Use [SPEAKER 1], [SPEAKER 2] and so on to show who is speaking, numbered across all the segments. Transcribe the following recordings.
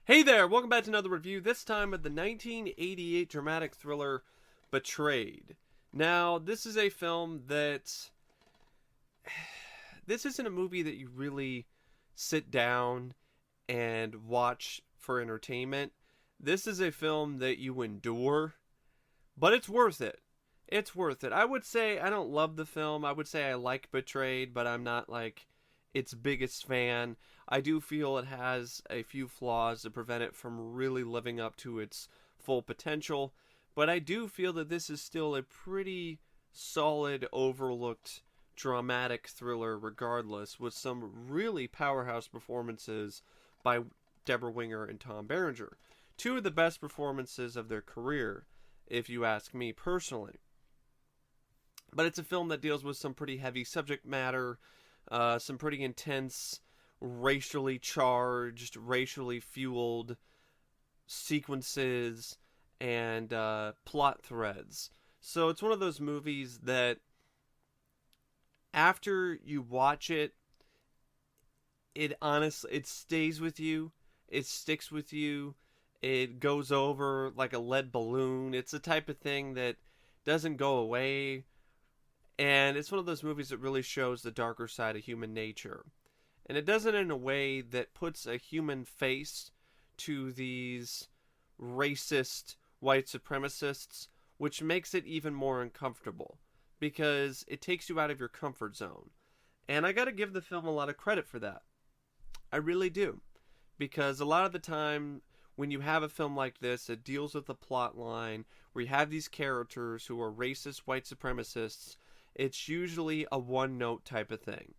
[SPEAKER 1] Hey there, welcome back to another review, this time of the 1988 dramatic thriller Betrayed. Now, this is a film that... This isn't a movie that you really sit down and watch for entertainment. This is a film that you endure, but it's worth it. It's worth it. I would say I don't love the film. I would say I like Betrayed, but I'm not like its biggest fan. I do feel it has a few flaws that prevent it from really living up to its full potential, but I do feel that this is still a pretty solid, overlooked, dramatic thriller regardless, with some really powerhouse performances by Debra Winger and Tom Berenger. Two of the best performances of their career, if you ask me personally. But it's a film that deals with some pretty heavy subject matter, some pretty intense, racially charged, racially fueled sequences and plot threads. So it's one of those movies that after you watch it, it stays with you, it sticks with you, it goes over like a lead balloon. It's the type of thing that doesn't go away, and it's one of those movies that really shows the darker side of human nature. And it does it in a way that puts a human face to these racist white supremacists, which makes it even more uncomfortable because it takes you out of your comfort zone. And I gotta give the film a lot of credit for that. I really do. Because a lot of the time, when you have a film like this, it deals with a plot line where you have these characters who are racist white supremacists. It's usually a one-note type of thing.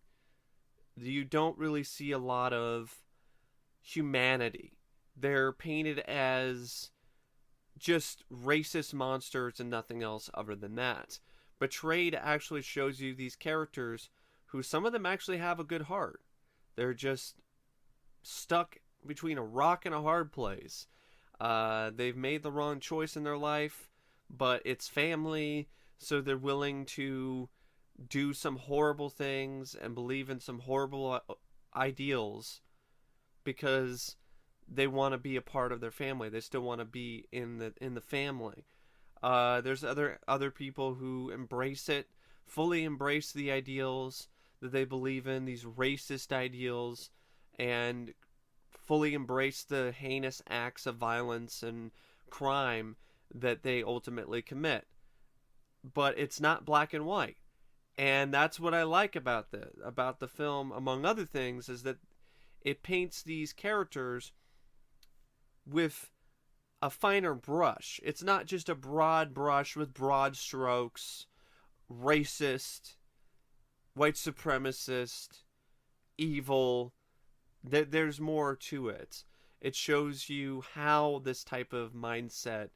[SPEAKER 1] You don't really see a lot of humanity. They're painted as just racist monsters and nothing else other than that. Betrayed actually shows you these characters who some of them actually have a good heart. They're just stuck between a rock and a hard place. They've made the wrong choice in their life, but it's family, so they're willing to do some horrible things and believe in some horrible ideals because they want to be a part of their family. They still want to be in the family. There's other people who embrace it, fully embrace the ideals that they believe in, these racist ideals, and fully embrace the heinous acts of violence and crime that they ultimately commit. But it's not black and white. And that's what I like about the film, among other things, is that it paints these characters with a finer brush. It's not just a broad brush with broad strokes, racist, white supremacist, evil. There's more to it. It shows you how this type of mindset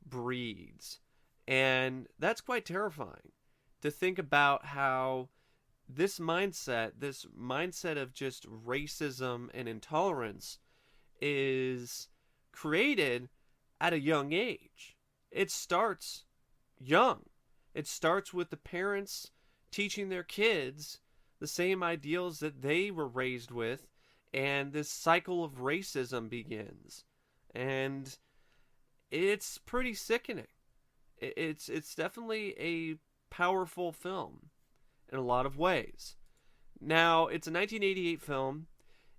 [SPEAKER 1] breeds. And that's quite terrifying to think about how this mindset of just racism and intolerance is created at a young age. It starts young. It starts with the parents teaching their kids the same ideals that they were raised with, and this cycle of racism begins. And it's pretty sickening. It's definitely a powerful film in a lot of ways. Now, it's a 1988 film.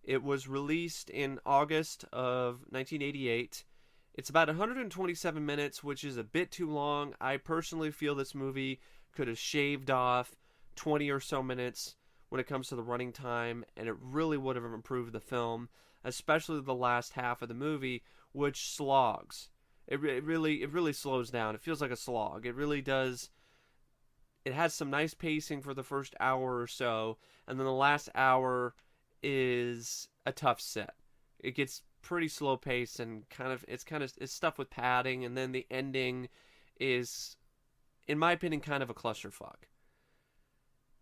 [SPEAKER 1] It was released in August of 1988. It's about 127 minutes, which is a bit too long. I personally feel this movie could have shaved off 20 or so minutes when it comes to the running time, and it really would have improved the film, especially the last half of the movie, which slogs. It really slows down. It feels like a slog. It really does. It has some nice pacing for the first hour or so, and then the last hour is a tough set. It gets pretty slow paced and it's stuff with padding, and then the ending is, in my opinion, kind of a clusterfuck.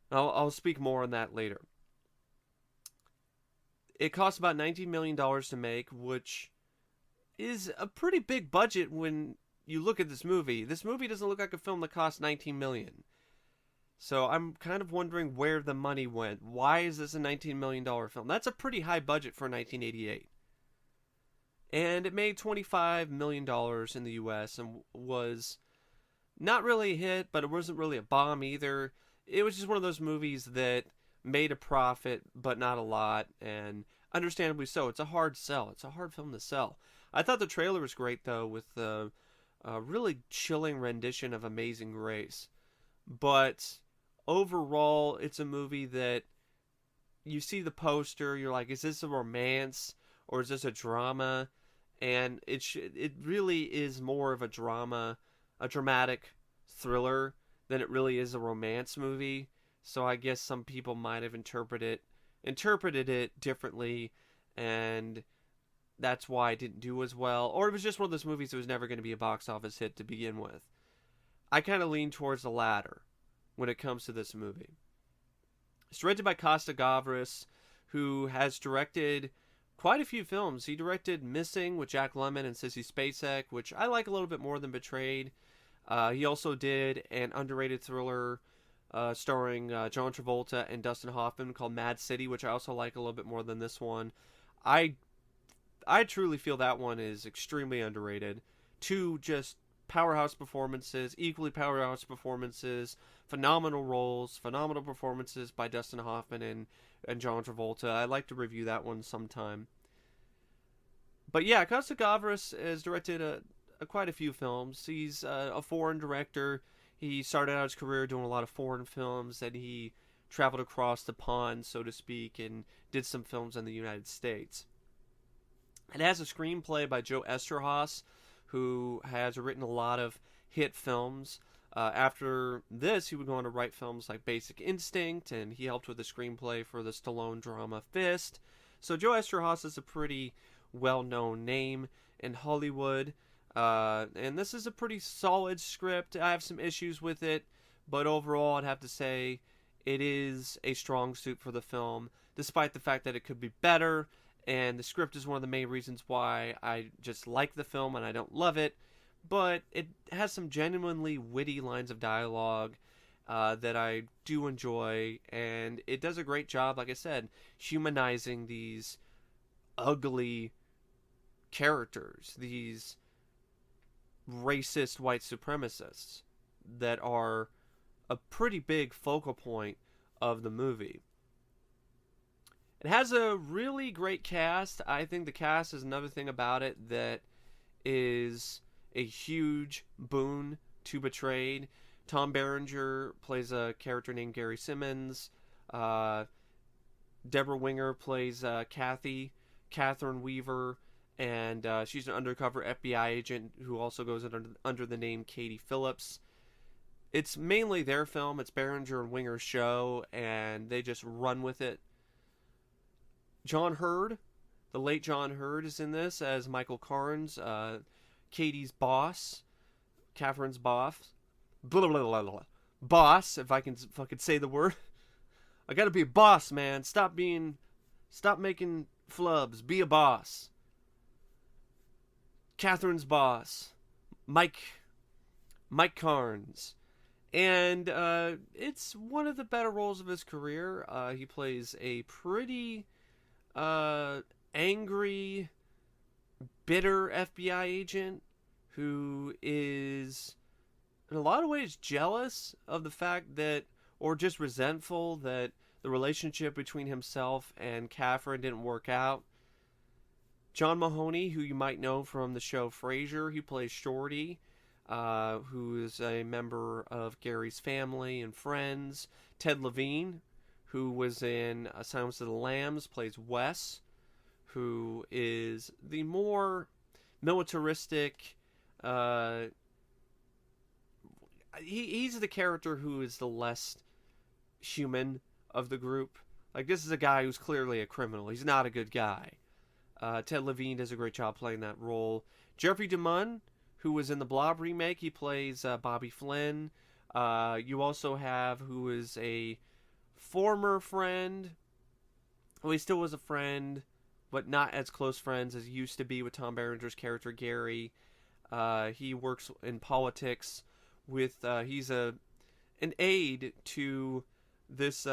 [SPEAKER 1] I'll speak more on that later. It cost about $19 million to make, which is a pretty big budget when you look at this movie. This movie doesn't look like a film that cost $19 million. So I'm kind of wondering where the money went. Why is this a $19 million film? That's a pretty high budget for 1988. And it made $25 million in the US and was not really a hit, but it wasn't really a bomb either. It was just one of those movies that made a profit, but not a lot, and understandably so. It's a hard sell. It's a hard film to sell. I thought the trailer was great, though, with the really chilling rendition of Amazing Grace. But overall, it's a movie that you see the poster, you're like, is this a romance or is this a drama? And it really is more of a drama, a dramatic thriller than it really is a romance movie. So I guess some people might have interpreted it differently, and that's why it didn't do as well. Or it was just one of those movies that was never going to be a box office hit to begin with. I kind of lean towards the latter when it comes to this movie. It's directed by Costa-Gavras, who has directed quite a few films. He directed Missing with Jack Lemmon and Sissy Spacek, which I like a little bit more than Betrayed. He also did an underrated thriller starring John Travolta and Dustin Hoffman called Mad City, which I also like a little bit more than this one. I truly feel that one is extremely underrated. Two just powerhouse performances, equally powerhouse performances, phenomenal roles, phenomenal performances by Dustin Hoffman and John Travolta. I'd like to review that one sometime. But yeah, Costa-Gavras has directed quite a few films. He's a foreign director. He started out his career doing a lot of foreign films, and he traveled across the pond, so to speak, and did some films in the United States. It has a screenplay by Joe Esterhaus, who has written a lot of hit films. After this, he would go on to write films like Basic Instinct, and he helped with the screenplay for the Stallone drama Fist. So Joe Esterhaus is a pretty well-known name in Hollywood. And this is a pretty solid script. I have some issues with it, but overall I'd have to say it is a strong suit for the film, despite the fact that it could be better. And the script is one of the main reasons why I just like the film and I don't love it. But it has some genuinely witty lines of dialogue that I do enjoy. And it does a great job, like I said, humanizing these ugly characters, these racist white supremacists that are a pretty big focal point of the movie. It has a really great cast. I think the cast is another thing about it that is a huge boon to Betrayed. Tom Berenger plays a character named Gary Simmons. Debra Winger plays Catherine Weaver, and she's an undercover FBI agent who also goes under the name Katie Phillips. It's mainly their film. It's Berenger and Winger's show, and they just run with it. John Hurd, the late John Hurd, is in this as Michael Carnes, Katie's boss, Catherine's boss. Blah, blah, blah, blah. Boss, if I can say the word. I gotta be a boss, man. Stop making flubs. Be a boss. Catherine's boss, Mike Carnes. And it's one of the better roles of his career. He plays a pretty angry, bitter FBI agent who is in a lot of ways jealous of the fact that, or just resentful that the relationship between himself and Catherine didn't work out. John Mahoney, who you might know from the show Frasier, he plays Shorty, who is a member of Gary's family and friends. Ted Levine, who was in Silence of the Lambs, plays Wes, who is the more militaristic. He's the character who is the less human of the group. Like, this is a guy who's clearly a criminal. He's not a good guy. Ted Levine does a great job playing that role. Jeffery DeMunn, who was in the Blob remake, he plays Bobby Flynn. You also have, who is a former friend. Well, he still was a friend, but not as close friends as he used to be with Tom Berenger's character, Gary. He works in politics with, he's an aide to this,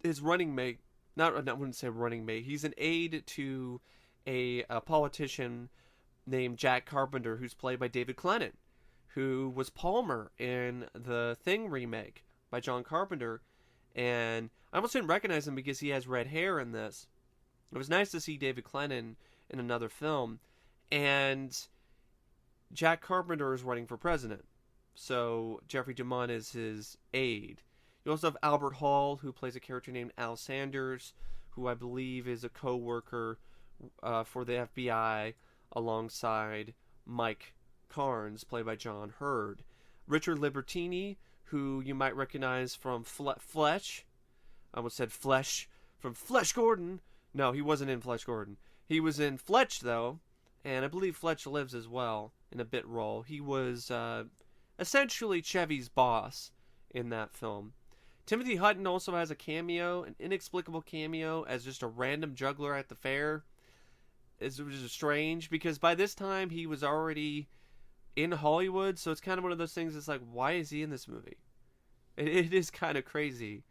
[SPEAKER 1] his running mate. I wouldn't say running mate. He's an aide to a politician named Jack Carpenter, who's played by David Clennon, who was Palmer in the Thing remake by John Carpenter. And I almost didn't recognize him because he has red hair in this. It was nice to see David Clennon in another film. And Jack Carpenter is running for president. So Jeffery DeMunn is his aide. You also have Albert Hall, who plays a character named Al Sanders, who I believe is a co-worker for the FBI, alongside Mike Carnes, played by John Hurd. Richard Libertini, who you might recognize from Flesh. I almost said Flesh. From Flesh Gordon. No, he wasn't in Flesh Gordon. He was in Fletch, though, and I believe Fletch Lives as well, in a bit role. He was essentially Chevy's boss in that film. Timothy Hutton also has a cameo, an inexplicable cameo, as just a random juggler at the fair. Which is strange, because by this time he was already in Hollywood, so it's kind of one of those things that's like, why is he in this movie? It is kind of crazy.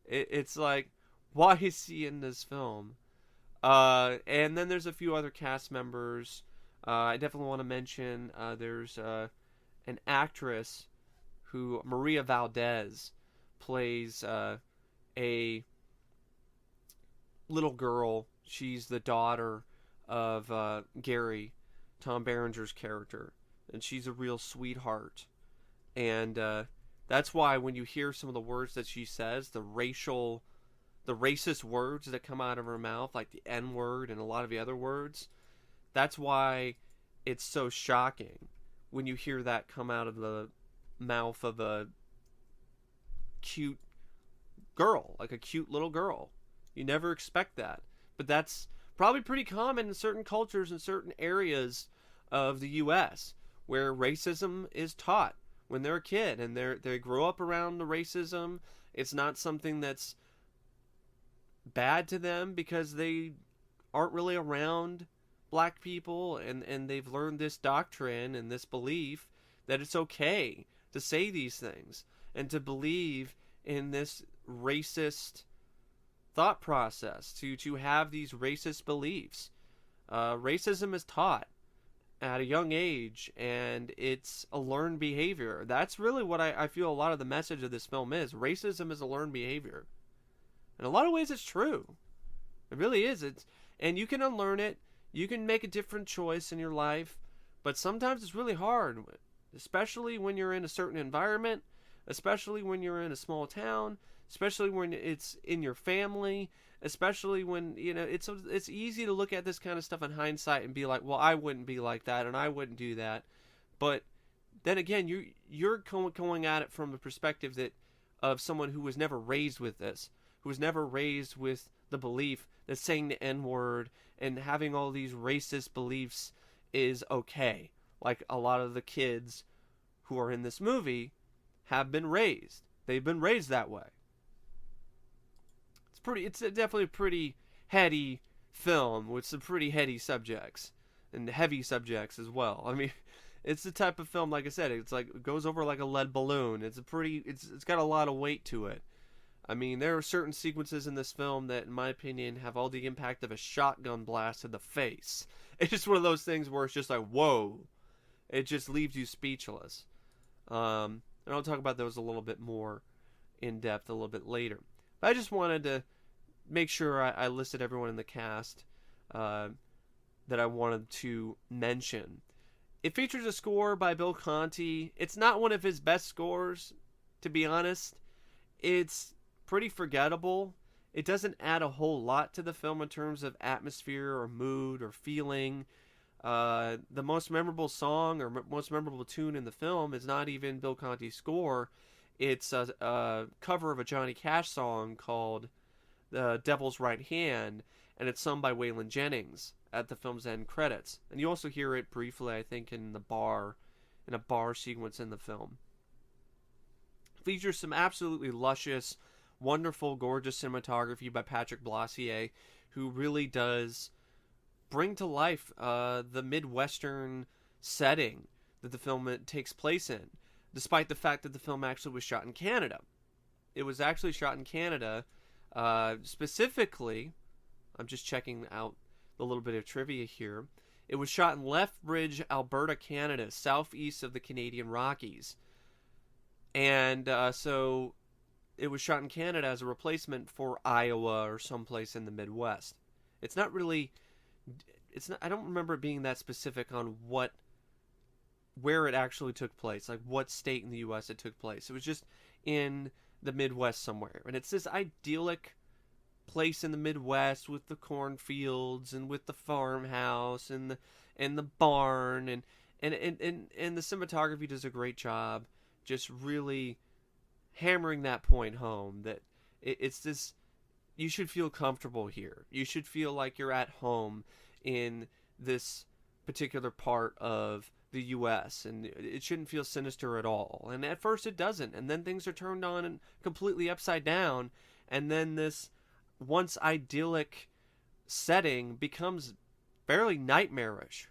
[SPEAKER 1] It's like, why is he in this film? And then there's a few other cast members. I definitely want to mention there's an actress who, Maria Valdez, plays a little girl. She's the daughter of Gary, Tom Berenger's character, and she's a real sweetheart. And that's why when you hear some of the words that she says, the racist words that come out of her mouth, like the N-word and a lot of the other words, that's why it's so shocking when you hear that come out of the mouth of a cute girl, like a cute little girl. You never expect that. But that's probably pretty common in certain cultures in certain areas of the U.S. where racism is taught when they're a kid, and they grow up around the racism. It's not something that's bad to them because they aren't really around black people, and they've learned this doctrine and this belief that it's okay to say these things and to believe in this racist thought process, to have these racist beliefs. Racism is taught at a young age, and it's a learned behavior. That's really what I feel a lot of the message of this film is. Racism is a learned behavior. In a lot of ways, it's true. It really is. And you can unlearn it. You can make a different choice in your life, but sometimes it's really hard, especially when you're in a certain environment, especially when you're in a small town, especially when it's in your family, especially when, it's easy to look at this kind of stuff in hindsight and be like, well, I wouldn't be like that, and I wouldn't do that. But then again, you're going at it from the perspective of someone who was never raised with this, who was never raised with the belief that saying the N-word and having all these racist beliefs is okay. Like a lot of the kids who are in this movie have been raised. They've been raised that way. It's definitely a pretty heady film with some pretty heady subjects and heavy subjects as well. I mean, it's the type of film, like I said, it's like it goes over like a lead balloon. It's got a lot of weight to it. I mean, there are certain sequences in this film that, in my opinion, have all the impact of a shotgun blast to the face. It's just one of those things where it's just like, whoa. It just leaves you speechless. And I'll talk about those a little bit more in depth a little bit later. But I just wanted to make sure I listed everyone in the cast that I wanted to mention. It features a score by Bill Conti. It's not one of his best scores, to be honest. It's pretty forgettable. It doesn't add a whole lot to the film in terms of atmosphere or mood or feeling. The most memorable song or most memorable tune in the film is not even Bill Conti's score. It's a cover of a Johnny Cash song called "The Devil's Right Hand," and it's sung by Waylon Jennings at the film's end credits. And you also hear it briefly, I think, in a bar sequence in the film. It features some absolutely luscious, wonderful, gorgeous cinematography by Patrick Blassier, who really does bring to life the Midwestern setting that the film takes place in, despite the fact that the film actually was shot in Canada. It was actually shot in Canada, specifically, I'm just checking out the little bit of trivia here. It was shot in Lethbridge, Alberta, Canada, southeast of the Canadian Rockies. And so it was shot in Canada as a replacement for Iowa or someplace in the Midwest. It's not really... I don't remember it being that specific on where it actually took place, like what state in the U.S. it took place. It was just in the Midwest somewhere. And it's this idyllic place in the Midwest with the cornfields and with the farmhouse and the barn and the cinematography does a great job just really hammering that point home that it's this, you should feel comfortable here. You should feel like you're at home in this particular part of the U.S. and it shouldn't feel sinister at all. And at first it doesn't, and then things are turned on and completely upside down, and then this once idyllic setting becomes fairly nightmarish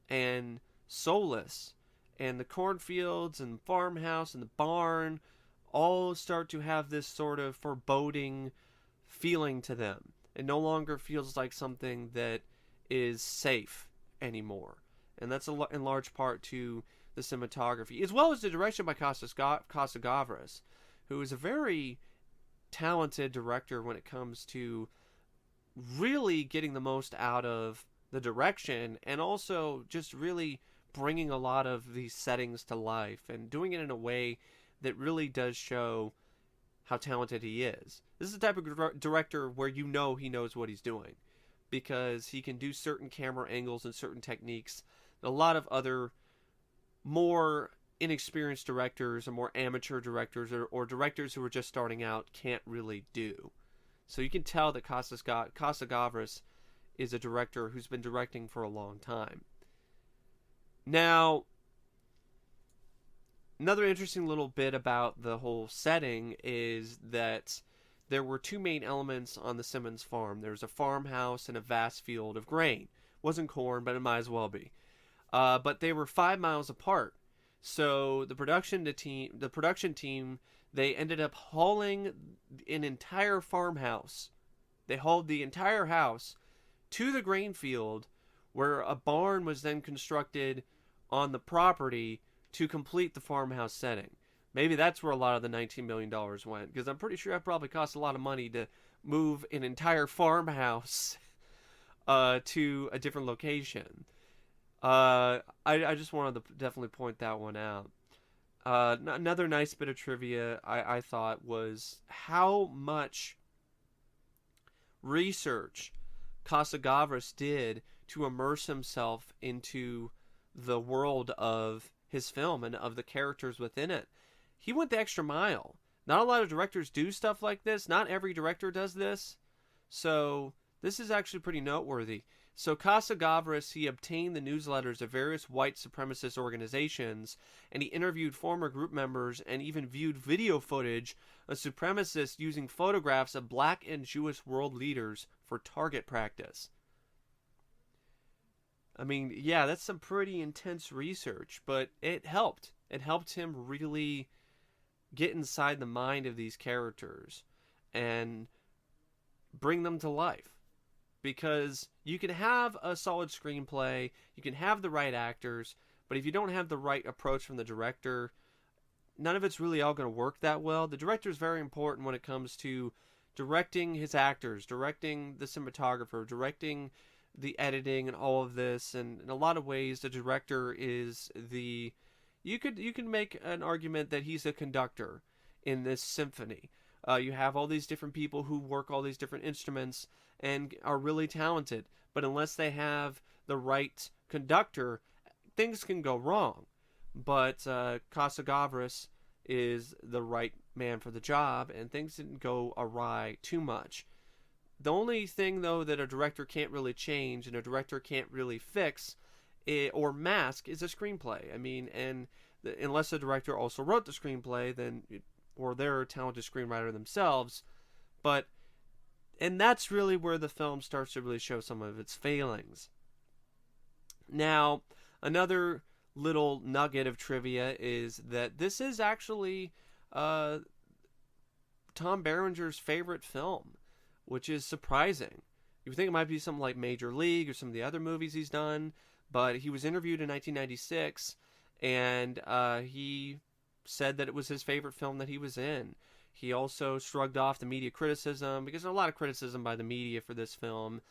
[SPEAKER 1] and soulless, and the cornfields and farmhouse and the barn all start to have this sort of foreboding feeling to them. It no longer feels like something that is safe anymore. And that's in large part to the cinematography, as well as the direction by Costa-Gavras, who is a very talented director when it comes to really getting the most out of the direction and also just really bringing a lot of these settings to life and doing it in a way that really does show how talented he is. This is the type of director where you know he knows what he's doing because he can do certain camera angles and certain techniques that a lot of other more inexperienced directors or more amateur directors or directors who are just starting out can't really do. So you can tell that Costa-Gavras is a director who's been directing for a long time. Now, another interesting little bit about the whole setting is that there were two main elements on the Simmons farm. There was a farmhouse and a vast field of grain. It wasn't corn, but it might as well be. But they were 5 miles apart. So the production team, they ended up hauling an entire farmhouse. They hauled the entire house to the grain field, where a barn was then constructed on the property to complete the farmhouse setting. Maybe that's where a lot of the $19 million went, because I'm pretty sure that probably cost a lot of money to move an entire farmhouse to a different location. I just wanted to definitely point that one out. Another nice bit of trivia I thought was how much research Costa-Gavras did to immerse himself into the world of his film and of the characters within it. He went the extra mile. Not a lot of directors do stuff like this. Not every director does this. So this is actually pretty noteworthy. So Costa-Gavras, he obtained the newsletters of various white supremacist organizations, and he interviewed former group members and even viewed video footage of supremacists using photographs of black and Jewish world leaders for target practice. I mean, yeah, that's some pretty intense research, but it helped. It helped him really get inside the mind of these characters and bring them to life. Because you can have a solid screenplay, you can have the right actors, but if you don't have the right approach from the director, none of it's really all going to work that well. The director is very important when it comes to directing his actors, directing the cinematographer, directing the editing and all of this. And in a lot of ways, the director is the... You can make an argument that he's a conductor in this symphony. You have all these different people who work all these different instruments and are really talented, but unless they have the right conductor, things can go wrong. But Costa-Gavras is the right man for the job, and things didn't go awry too much. The only thing, though, that a director can't really change and a director can't really fix or mask is a screenplay. I mean, and unless the director also wrote the screenplay, then or they're a talented screenwriter themselves, and that's really where the film starts to really show some of its failings. Now, another little nugget of trivia is that this is actually Tom Berenger's favorite film, which is surprising. You would think it might be something like Major League or some of the other movies he's done, but he was interviewed in 1996, and he said that it was his favorite film that he was in. He also shrugged off the media criticism, because there's a lot of criticism by the media for this film,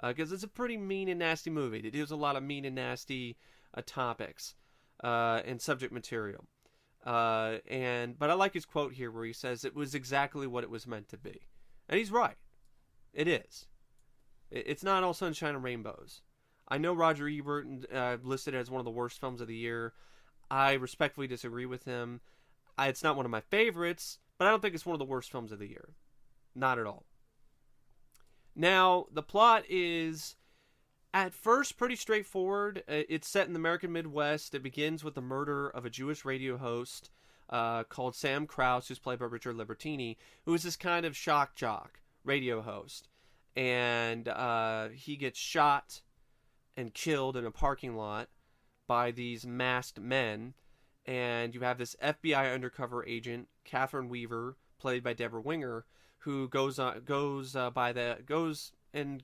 [SPEAKER 1] because it's a pretty mean and nasty movie. It deals a lot of mean and nasty topics and subject material. But I like his quote here where he says it was exactly what it was meant to be. And he's right. It is. It's not all sunshine and rainbows. I know Roger Ebert listed it as one of the worst films of the year. I respectfully disagree with him. It's not one of my favorites, but I don't think it's one of the worst films of the year. Not at all. Now, the plot is, at first, pretty straightforward. It's set in the American Midwest. It begins with the murder of a Jewish radio host called Sam Krause, who's played by Richard Libertini, who is this kind of shock jock radio host. And he gets shot and killed in a parking lot by these masked men. And you have this FBI undercover agent, Catherine Weaver, played by Debra Winger, who goes and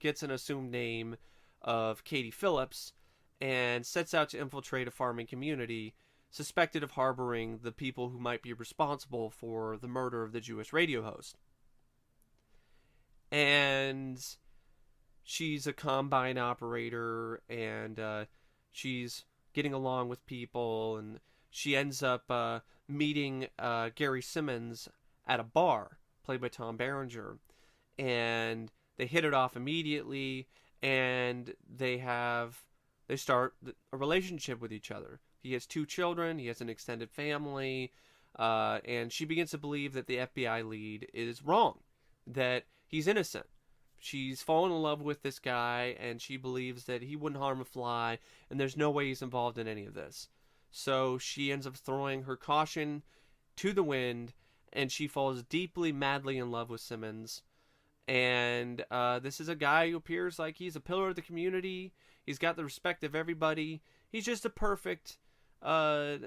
[SPEAKER 1] gets an assumed name of Katie Phillips and sets out to infiltrate a farming community suspected of harboring the people who might be responsible for the murder of the Jewish radio host. And she's a combine operator, and she's getting along with people, and she ends up meeting Gary Simmons at a bar, played by Tom Berenger, and they hit it off immediately, and they start a relationship with each other. He has 2 children, he has an extended family, and she begins to believe that the FBI lead is wrong, that he's innocent. She's fallen in love with this guy, and she believes that he wouldn't harm a fly, and there's no way he's involved in any of this. So she ends up throwing her caution to the wind, and she falls deeply, madly in love with Simmons. And this is a guy who appears like he's a pillar of the community. He's got the respect of everybody. He's just a perfect guy.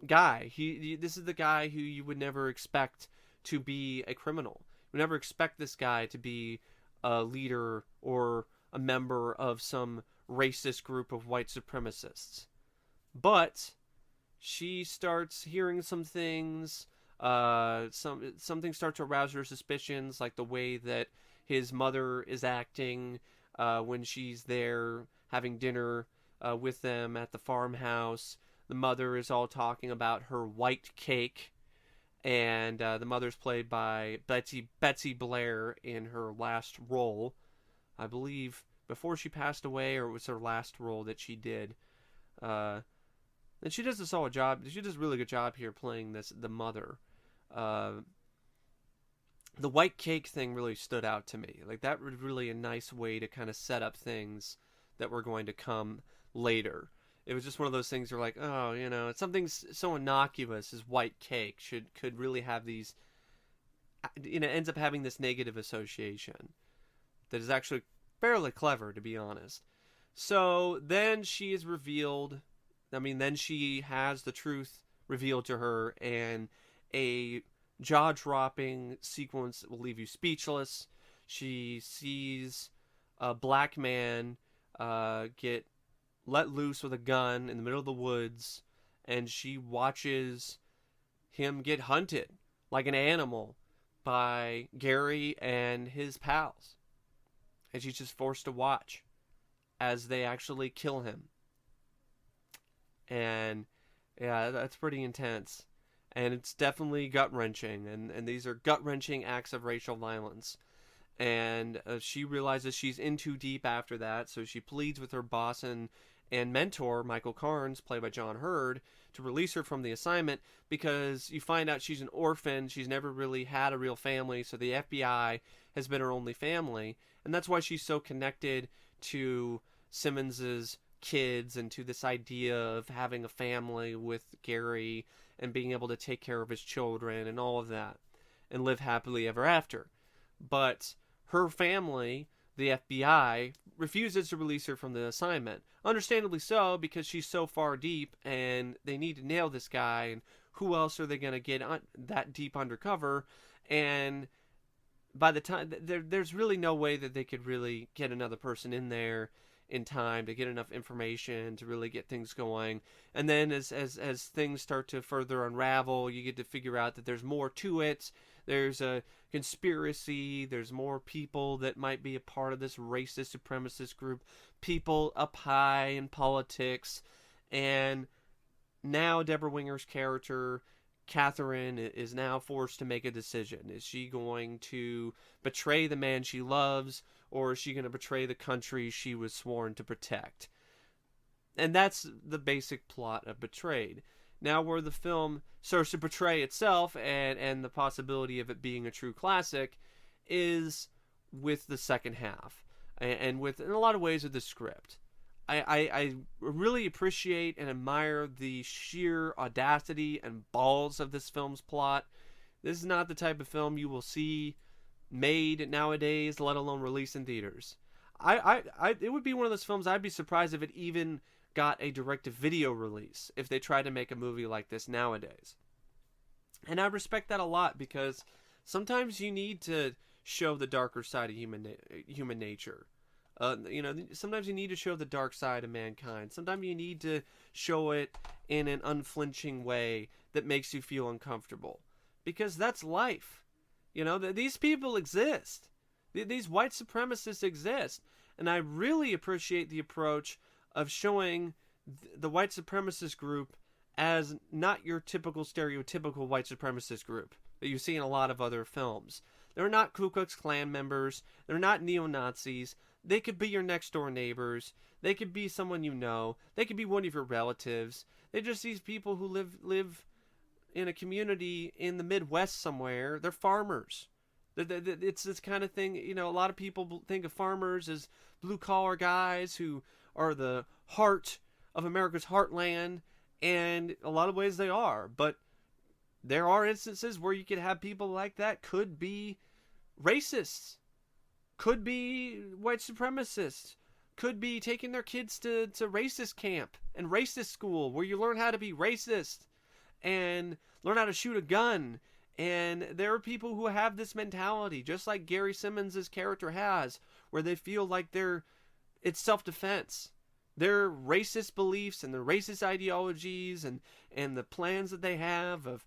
[SPEAKER 1] This is the guy who you would never expect to be a criminal. You would never expect this guy to be a leader or a member of some racist group of white supremacists. But she starts hearing some things. Something starts to arouse her suspicions, like the way that his mother is acting when she's there having dinner with them at the farmhouse. The mother is all talking about her white cake, and the mother's played by Betsy Blair in her last role, I believe, before she passed away, or it was her last role that she did. And she does a solid job. She does a really good job here playing the mother. The white cake thing really stood out to me. Like, that was really a nice way to kind of set up things that were going to come later. It was just one of those things where, like, oh, it's something so innocuous as white cake could really have these, ends up having this negative association that is actually fairly clever, to be honest. So then she is revealed. Then she has the truth revealed to her, and a jaw-dropping sequence will leave you speechless. She sees a black man get let loose with a gun in the middle of the woods, and she watches him get hunted like an animal by Gary and his pals. And she's just forced to watch as they actually kill him. And yeah, that's pretty intense. And it's definitely gut-wrenching. And these are gut-wrenching acts of racial violence. And she realizes she's in too deep after that, so she pleads with her boss and mentor, Michael Carnes, played by John Hurd, to release her from the assignment, because you find out she's an orphan. She's never really had a real family, so the FBI has been her only family. And that's why she's so connected to Simmons's kids and to this idea of having a family with Gary and being able to take care of his children and all of that and live happily ever after. But her family, the FBI, refuses to release her from the assignment. Understandably so, because she's so far deep and they need to nail this guy, and who else are they going to get that deep undercover? And by the time there's really no way that they could really get another person in there in time to get enough information to really get things going. And then as things start to further unravel, you get to figure out that there's more to it. There's a conspiracy. There's more people that might be a part of this racist supremacist group. People up high in politics. And now Debra Winger's character, Catherine, is now forced to make a decision. Is she going to betray the man she loves, or is she going to betray the country she was sworn to protect? And that's the basic plot of Betrayed. Now, where the film starts to portray itself and the possibility of it being a true classic is with the second half, and with, in a lot of ways, with the script. I really appreciate and admire the sheer audacity and balls of this film's plot. This is not the type of film you will see made nowadays, let alone released in theaters. It would be one of those films I'd be surprised if it even got a direct-to-video release if they tried to make a movie like this nowadays. And I respect that a lot, because sometimes you need to show the darker side of human nature. Sometimes you need to show the dark side of mankind. Sometimes you need to show it in an unflinching way that makes you feel uncomfortable. Because that's life. These people exist. These white supremacists exist. And I really appreciate the approach of showing the white supremacist group as not your typical stereotypical white supremacist group that you see in a lot of other films. They're not Ku Klux Klan members. They're not neo-Nazis. They could be your next door neighbors. They could be someone you know. They could be one of your relatives. They're just these people who live in a community in the Midwest somewhere. They're farmers. It's this kind of thing. A lot of people think of farmers as blue-collar guys who are the heart of America's heartland, and a lot of ways they are. But there are instances where you could have people like that could be racists, could be white supremacists, could be taking their kids to racist camp and racist school where you learn how to be racist and learn how to shoot a gun. And there are people who have this mentality, just like Gary Simmons' character has, where they feel like it's self-defense. Their racist beliefs and their racist ideologies and the plans that they have of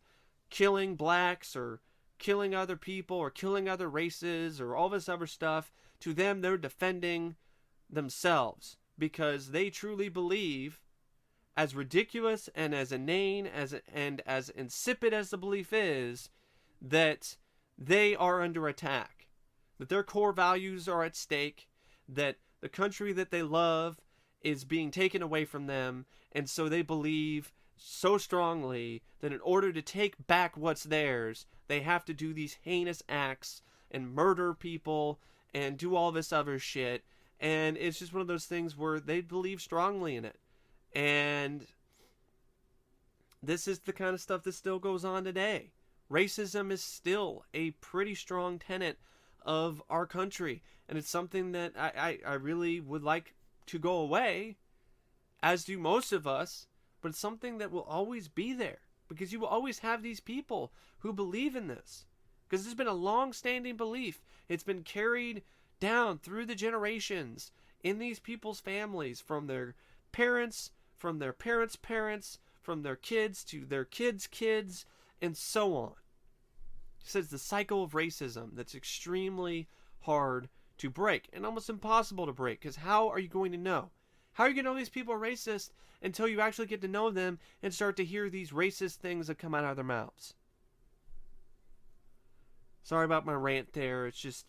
[SPEAKER 1] killing blacks or killing other people or killing other races or all this other stuff, to them they're defending themselves because they truly believe, as ridiculous and as inane and as insipid as the belief is, that they are under attack, that their core values are at stake, that the country that they love is being taken away from them, and so they believe so strongly that in order to take back what's theirs, they have to do these heinous acts and murder people and do all this other shit. And it's just one of those things where they believe strongly in it. And this is the kind of stuff that still goes on today. Racism is still a pretty strong tenet of our country. And it's something that I really would like to go away, as do most of us. But it's something that will always be there, because you will always have these people who believe in this. Because it's been a long-standing belief. It's been carried down through the generations in these people's families, from their parents, from their parents' parents, from their kids to their kids' kids, and so on. It says the cycle of racism that's extremely hard to break and almost impossible to break, because how are you going to know? How are you going to know these people are racist until you actually get to know them and start to hear these racist things that come out of their mouths? Sorry about my rant there. It's just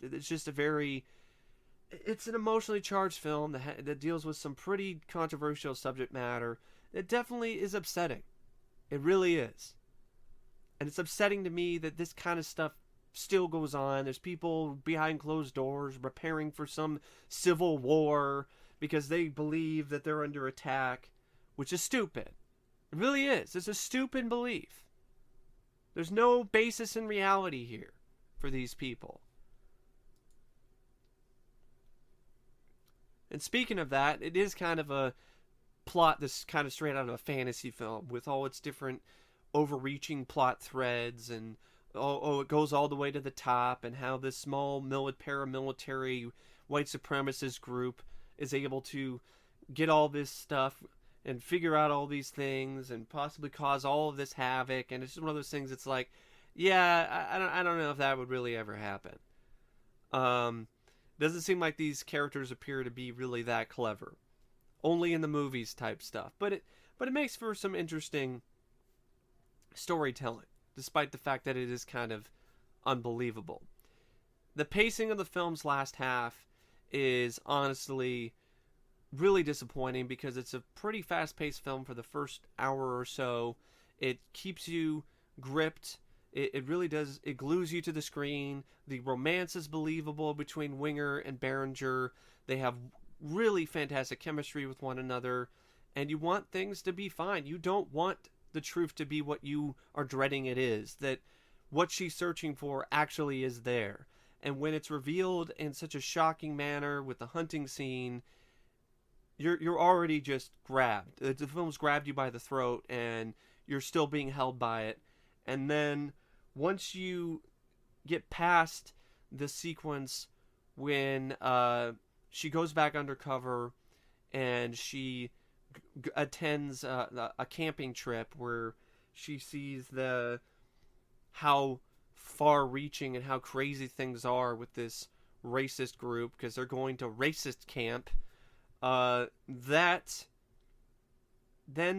[SPEAKER 1] it's an emotionally charged film that deals with some pretty controversial subject matter. It definitely is upsetting. It really is. And it's upsetting to me that this kind of stuff still goes on. There's people behind closed doors preparing for some civil war because they believe that they're under attack, which is stupid. It really is. It's a stupid belief. There's no basis in reality here for these people. And speaking of that, it is kind of a plot that's kind of straight out of a fantasy film, with all its different overreaching plot threads and it goes all the way to the top, and how this small paramilitary white supremacist group is able to get all this stuff and figure out all these things and possibly cause all of this havoc. And it's just one of those things. It's like, yeah, I don't know if that would really ever happen. Doesn't seem like these characters appear to be really that clever. Only in the movies type stuff. But it makes for some interesting storytelling, despite the fact that it is kind of unbelievable. The pacing of the film's last half is honestly really disappointing because it's a pretty fast-paced film for the first hour or so. It keeps you gripped. It really does. It glues you to the screen. The romance is believable between Winger and Berenger. They have really fantastic chemistry with one another, and you want things to be fine. You don't want the truth to be what you are dreading it is, that what she's searching for actually is there. And when it's revealed in such a shocking manner with the hunting scene, you're already just grabbed. The film's grabbed you by the throat, and you're still being held by it. And then once you get past the sequence when she goes back undercover and she attends a camping trip where she sees how far-reaching and how crazy things are with this racist group because they're going to racist camp, then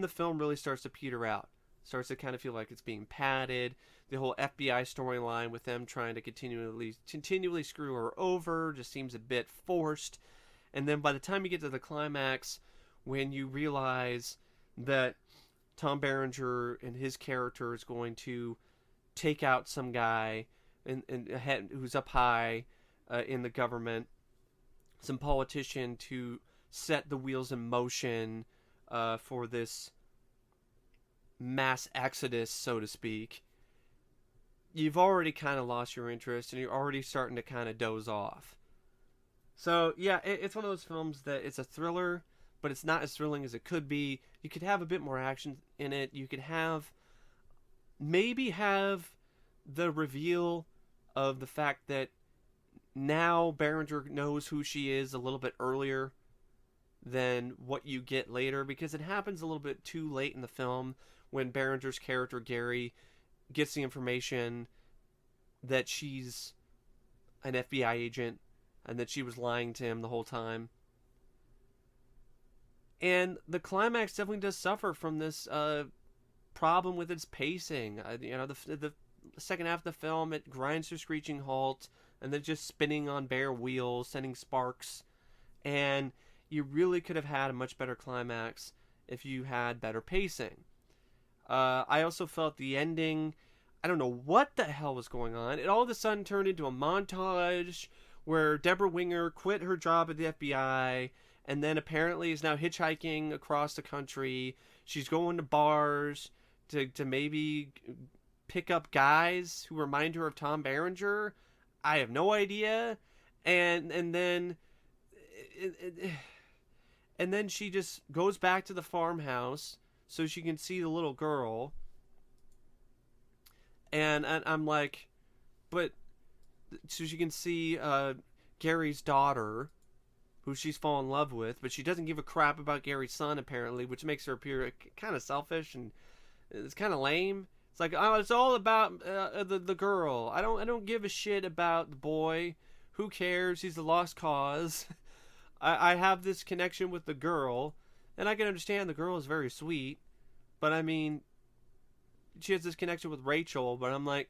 [SPEAKER 1] the film really starts to peter out. Starts to kind of feel like it's being padded. The whole FBI storyline with them trying to continually screw her over just seems a bit forced. And then by the time you get to the climax, when you realize that Tom Berenger and his character is going to take out some guy who's up high in the government, some politician to set the wheels in motion for this mass exodus, so to speak, you've already kind of lost your interest and you're already starting to kind of doze off. So yeah, it's one of those films that it's a thriller, but it's not as thrilling as it could be. You could have a bit more action in it. You could maybe have the reveal of the fact that now Berenger knows who she is a little bit earlier than what you get later, because it happens a little bit too late in the film when Berenger's character Gary gets the information that she's an FBI agent and that she was lying to him the whole time. And the climax definitely does suffer from this problem with its pacing. The second half of the film, it grinds to a screeching halt and then just spinning on bare wheels, sending sparks. And you really could have had a much better climax if you had better pacing. I also felt the ending, I don't know what the hell was going on. It all of a sudden turned into a montage where Debra Winger quit her job at the FBI and then apparently is now hitchhiking across the country. She's going to bars to maybe pick up guys who remind her of Tom Berenger. I have no idea. And then she just goes back to the farmhouse so she can see the little girl. And I'm like, but so she can see Gary's daughter, who she's fallen in love with, but she doesn't give a crap about Gary's son apparently, which makes her appear kind of selfish and it's kind of lame. It's like, oh, it's all about the girl. I don't give a shit about the boy. Who cares? He's a lost cause. I have this connection with the girl, and I can understand the girl is very sweet, but I mean, she has this connection with Rachel, but I'm like,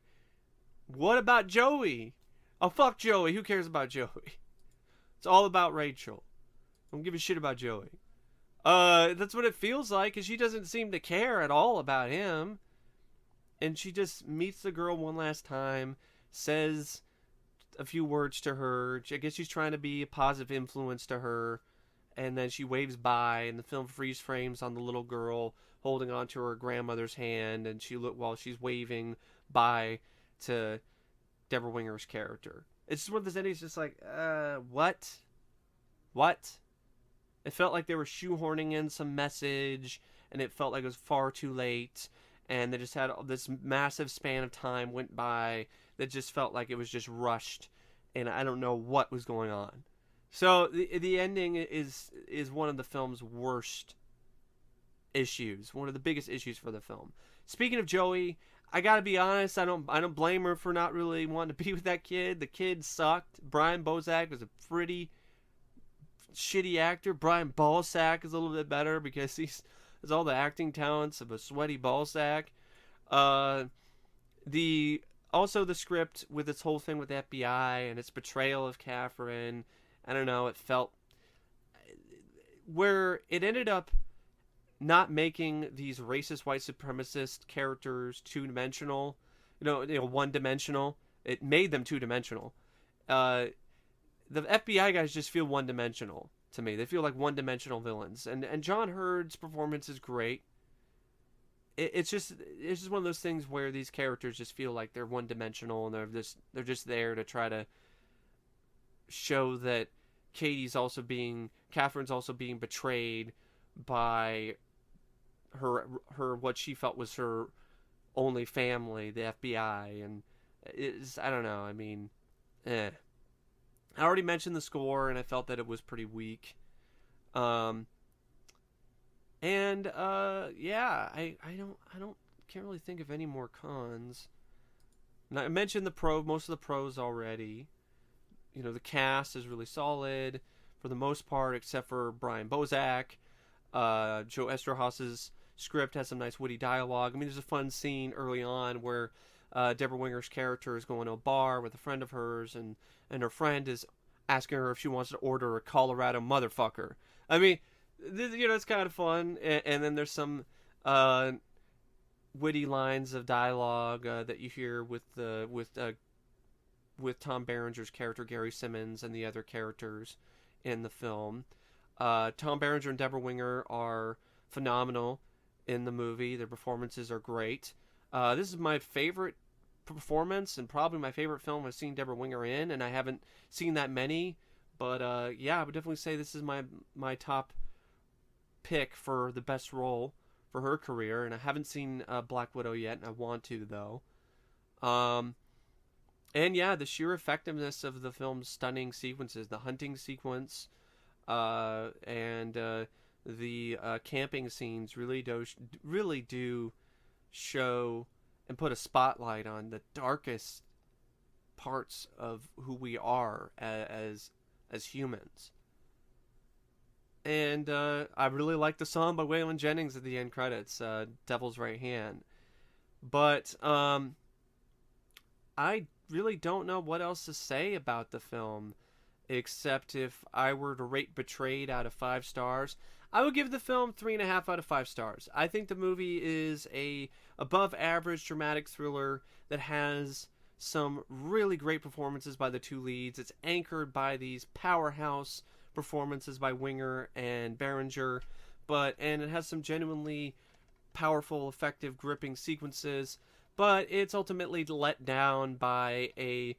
[SPEAKER 1] what about Joey? Oh, fuck Joey. Who cares about Joey? It's all about Rachel. Don't give a shit about Joey. That's what it feels like, because she doesn't seem to care at all about him. And she just meets the girl one last time, says a few words to her. I guess she's trying to be a positive influence to her. And then she waves bye, and the film freeze frames on the little girl holding onto her grandmother's hand, and while she's waving bye to Debra Winger's character. It's just one of those endings, just like, what? It felt like they were shoehorning in some message, and it felt like it was far too late. and they just had this massive span of time went by that just felt like it was just rushed, and I don't know what was going on. So the ending is one of the film's worst issues, one of the biggest issues for the film. Speaking of Joey, I gotta be honest, I don't blame her for not really wanting to be with that kid. The kid sucked. Brian Bosak was a pretty shitty actor. Brian Bosak is a little bit better because he has all the acting talents of a sweaty ballsack. The script with its whole thing with the FBI and its betrayal of Catherine, I don't know, it felt where it ended up not making these racist white supremacist characters two-dimensional, one-dimensional. It made them two-dimensional. The FBI guys just feel one-dimensional to me. They feel like one-dimensional villains. And John Hurd's performance is great. It's just one of those things where these characters just feel like they're one-dimensional, and they're just there to try to show that Catherine's also being betrayed by her what she felt was her only family, the FBI, and I don't know. I mean, I already mentioned the score, and I felt that it was pretty weak. Yeah, I can't really think of any more cons. And I mentioned most of the pros already. The cast is really solid for the most part, except for Brian Bosak. Joe Esterhaus's script has some nice witty dialogue. I mean, there's a fun scene early on where Debra Winger's character is going to a bar with a friend of hers, and her friend is asking her if she wants to order a Colorado motherfucker. I mean, it's kind of fun. And then there's some witty lines of dialogue that you hear with Tom Berenger's character Gary Simmons and the other characters in the film. Tom Berenger and Debra Winger are phenomenal in the movie. Their performances are great. This is my favorite performance and probably my favorite film I've seen Debra Winger in, and I haven't seen that many. But yeah, I would definitely say this is my top pick for the best role for her career, and I haven't seen Black Widow yet, and I want to, though. And yeah, the sheer effectiveness of the film's stunning sequences, the hunting sequence, and the camping scenes really do show and put a spotlight on the darkest parts of who we are as humans. And I really like the song by Waylon Jennings at the end credits, Devil's Right Hand. But I really don't know what else to say about the film, except if I were to rate Betrayed out of 5 stars, I would give the film 3.5 out of 5 stars. I think the movie is a above average dramatic thriller that has some really great performances by the two leads. It's anchored by these powerhouse performances by Winger and Berenger, and it has some genuinely powerful, effective, gripping sequences, but it's ultimately let down by a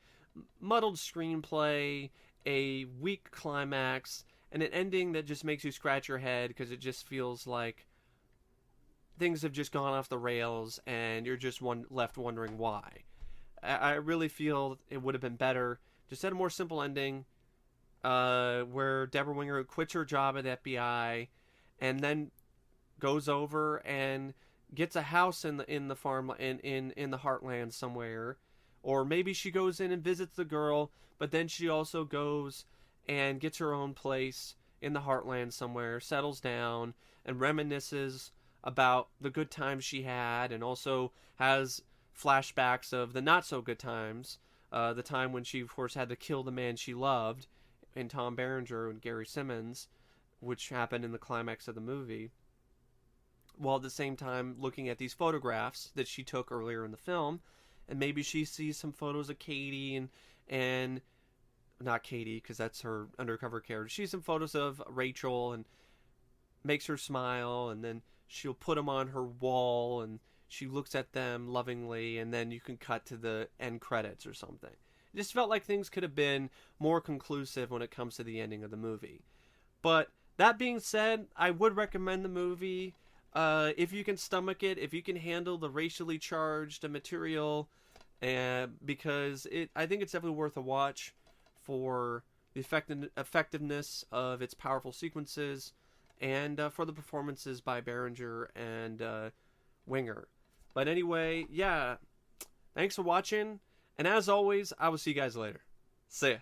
[SPEAKER 1] muddled screenplay, a weak climax, and an ending that just makes you scratch your head because it just feels like things have just gone off the rails and you're just left wondering why. I really feel it would have been better just had a more simple ending, where Debra Winger quits her job at FBI and then goes over and gets a house in the farm in the heartland somewhere, or maybe she goes in and visits the girl, but then she also goes and gets her own place in the heartland somewhere, settles down, and reminisces about the good times she had, and also has flashbacks of the not so good times, the time when she of course had to kill the man she loved in Tom Berenger and Gary Simmons, which happened in the climax of the movie, while at the same time looking at these photographs that she took earlier in the film. And maybe she sees some photos of Katie and not Katie, because that's her undercover character. She sees some photos of Rachel and makes her smile, and then she'll put them on her wall, and she looks at them lovingly, and then you can cut to the end credits or something. It just felt like things could have been more conclusive when it comes to the ending of the movie. But that being said, I would recommend the movie. if you can stomach it, if you can handle the racially charged material, because I think it's definitely worth a watch for the effectiveness of its powerful sequences, and for the performances by Berenger and Winger. But anyway, yeah, thanks for watching, and as always, I will see you guys later. See ya.